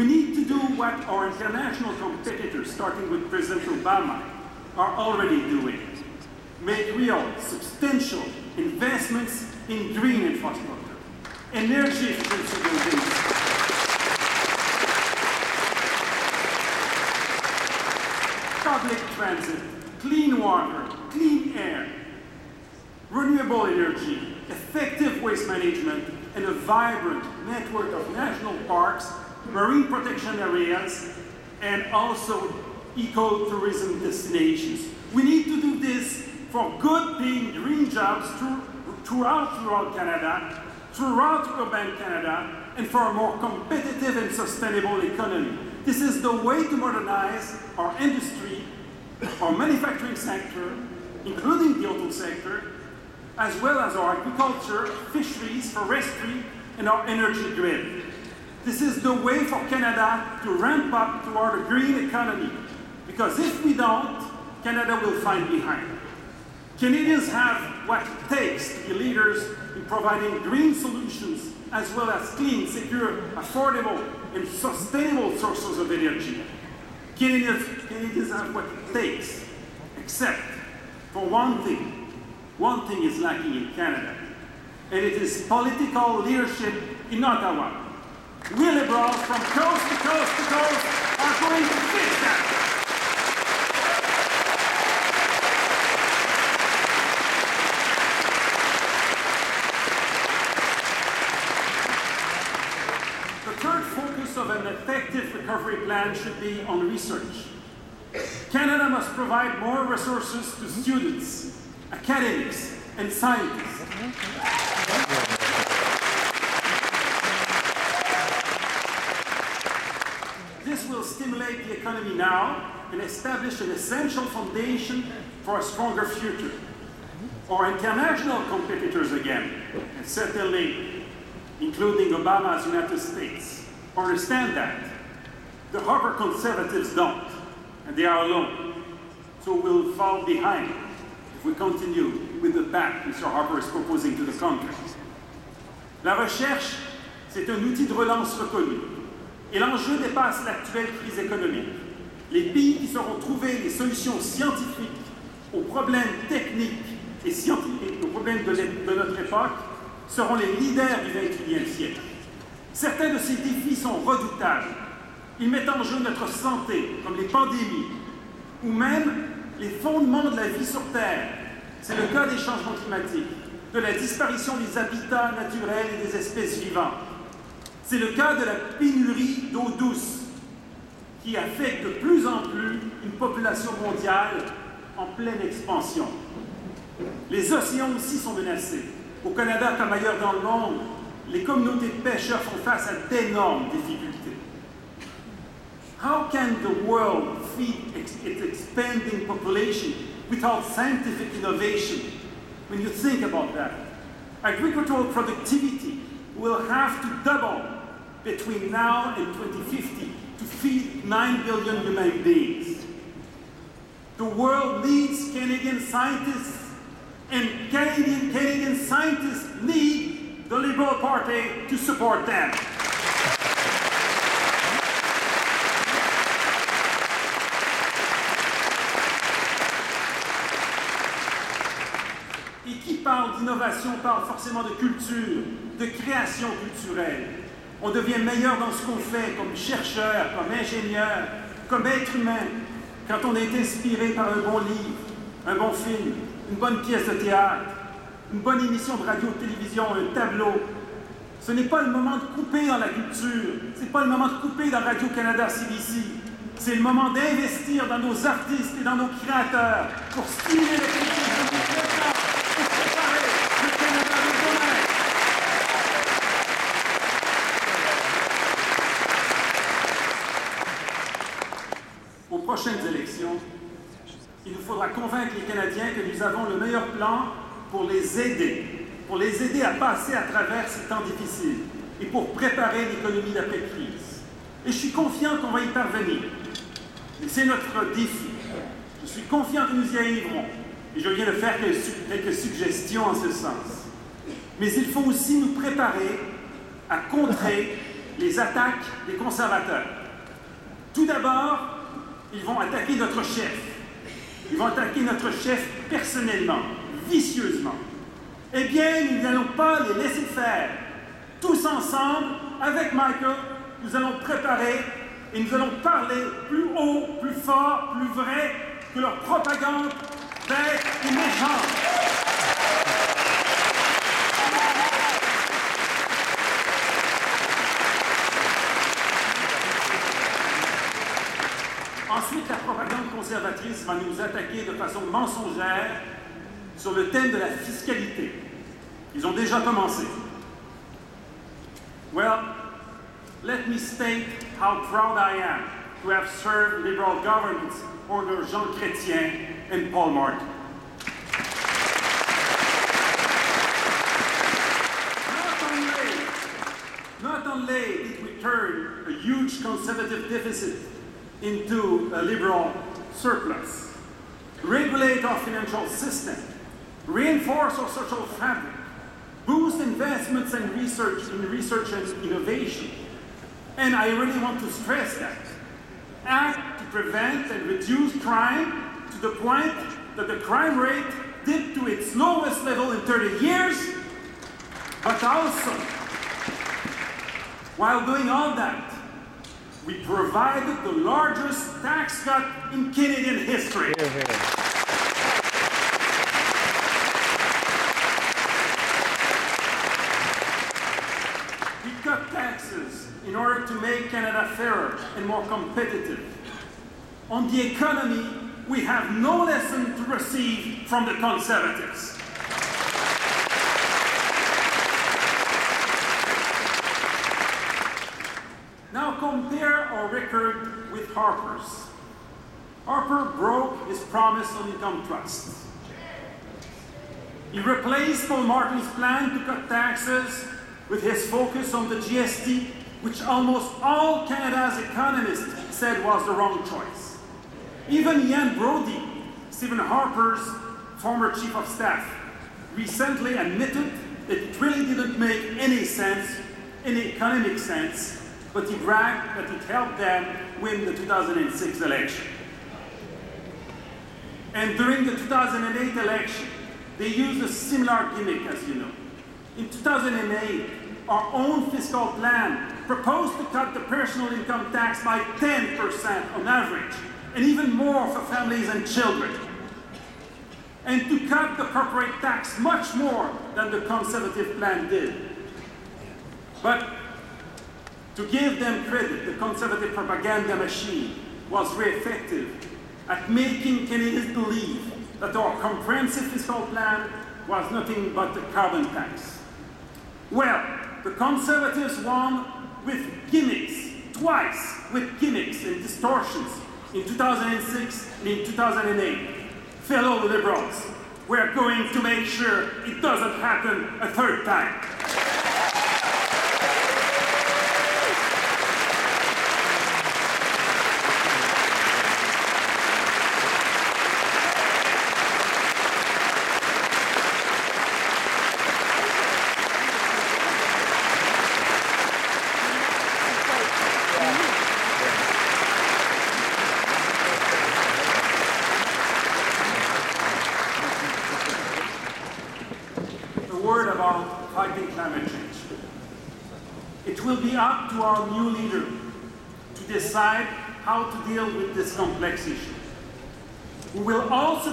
We need to do what our international competitors, starting with President Obama, are already doing. Make real, substantial investments in green infrastructure, energy efficiency buildings, public transit, clean water, clean air, renewable energy, effective waste management, and a vibrant network of national parks, marine protection areas, and also eco-tourism destinations. We need to do this for good-paying green jobs throughout rural Canada, throughout urban Canada, and for a more competitive and sustainable economy. This is the way to modernize our industry, our manufacturing sector, including the auto sector, as well as our agriculture, fisheries, forestry, and our energy grid. This is the way for Canada to ramp up toward a green economy, because if we don't, Canada will find behind. Canadians have what it takes to be leaders in providing green solutions, as well as clean, secure, affordable, and sustainable sources of energy. Canadians have what it takes, except for one thing. One thing is lacking in Canada, and it is political leadership in Ottawa. We Liberals from coast to coast to coast are going to fix that. The third focus of an effective recovery plan should be on research. Canada must provide more resources to students, academics, and scientists. This will stimulate the economy now and establish an essential foundation for a stronger future. Our international competitors again, and certainly including Obama's United States, understand that. The Harper conservatives don't, and they are alone. So we'll fall behind if we continue with the path Mr. Harper is proposing to the country. La recherche, c'est un outil de relance reconnu. Et l'enjeu dépasse l'actuelle crise économique. Les pays qui sauront trouver les solutions scientifiques aux problèmes techniques et scientifiques, aux problèmes de notre époque, seront les leaders du XXIe siècle. Certains de ces défis sont redoutables. Ils mettent en jeu notre santé, comme les pandémies, ou même les fondements de la vie sur Terre. C'est le cas des changements climatiques, de la disparition des habitats naturels et des espèces vivantes. C'est le cas de la pénurie d'eau douce, qui affecte de plus en plus une population mondiale en pleine expansion. Les océans aussi sont menacés. Au Canada comme ailleurs dans le monde, les communautés de pêcheurs font face à d'énormes difficultés. How can the world feed its expanding population without scientific innovation? When you think about that, agricultural productivity will have to double between now and 2050 to feed 9 billion human beings. The world needs Canadian scientists, and Canadian scientists need the Liberal Party to support them. Et qui parle d'innovation parle forcément de culture, de création culturelle. On devient meilleur dans ce qu'on fait comme chercheur, comme ingénieur, comme être humain, quand on est inspiré par un bon livre, un bon film, une bonne pièce de théâtre, une bonne émission de radio-télévision, un tableau. Ce n'est pas le moment de couper dans la culture, ce n'est pas le moment de couper dans Radio-Canada CBC. C'est le moment d'investir dans nos artistes et dans nos créateurs pour stimuler la culture de nos créateurs, pour préparer le Canada de demain. Aux prochaines élections, il nous faudra convaincre les Canadiens que nous avons le meilleur plan pour les aider à passer à travers ces temps difficiles et pour préparer l'économie d'après-crise. Et je suis confiant qu'on va y parvenir. Et c'est notre défi. Je suis confiant que nous y arriverons. Et je viens de faire quelques suggestions en ce sens. Mais il faut aussi nous préparer à contrer les attaques des conservateurs. Tout d'abord, ils vont attaquer notre chef. Ils vont attaquer notre chef personnellement, vicieusement. Eh bien, nous n'allons pas les laisser faire. Tous ensemble, avec Michael, nous allons préparer et nous allons parler plus haut, plus fort, plus vrai que leur propagande bête et méchante. Ensuite, la propagande conservatrice va nous attaquer de façon mensongère sur le thème de la fiscalité. Ils ont déjà commencé. Well, let me state how proud I am to have served liberal governments under Jean Chrétien and Paul Martin. Not only did we turn a huge conservative deficit into a liberal surplus, regulate our financial system, reinforce our social fabric, boost investments and research and innovation, and I really want to stress that, act to prevent and reduce crime to the point that the crime rate dipped to its lowest level in 30 years, but also, while doing all that, we provided the largest tax cut in Canadian history. We cut taxes in order to make Canada fairer and more competitive. On the economy, we have no lesson to receive from the Conservatives. Now compare our record with Harper's. Harper broke his promise on income trusts. He replaced Paul Martin's plan to cut taxes with his focus on the GST, which almost all Canada's economists said was the wrong choice. Even Ian Brody, Stephen Harper's former chief of staff, recently admitted that it really didn't make any sense, any economic sense, but he bragged that it helped them win the 2006 election. And during the 2008 election, they used a similar gimmick, as you know. In 2008, our own fiscal plan proposed to cut the personal income tax by 10% on average, and even more for families and children. And to cut the corporate tax much more than the Conservative plan did. But to give them credit, the Conservative propaganda machine was very effective at making Canadians believe that our comprehensive fiscal plan was nothing but the carbon tax. Well, the Conservatives won with gimmicks, twice with gimmicks and distortions in 2006 and in 2008. Fellow Liberals, we're going to make sure it doesn't happen a third time. Fighting climate change. It will be up to our new leader to decide how to deal with this complex issue. We will also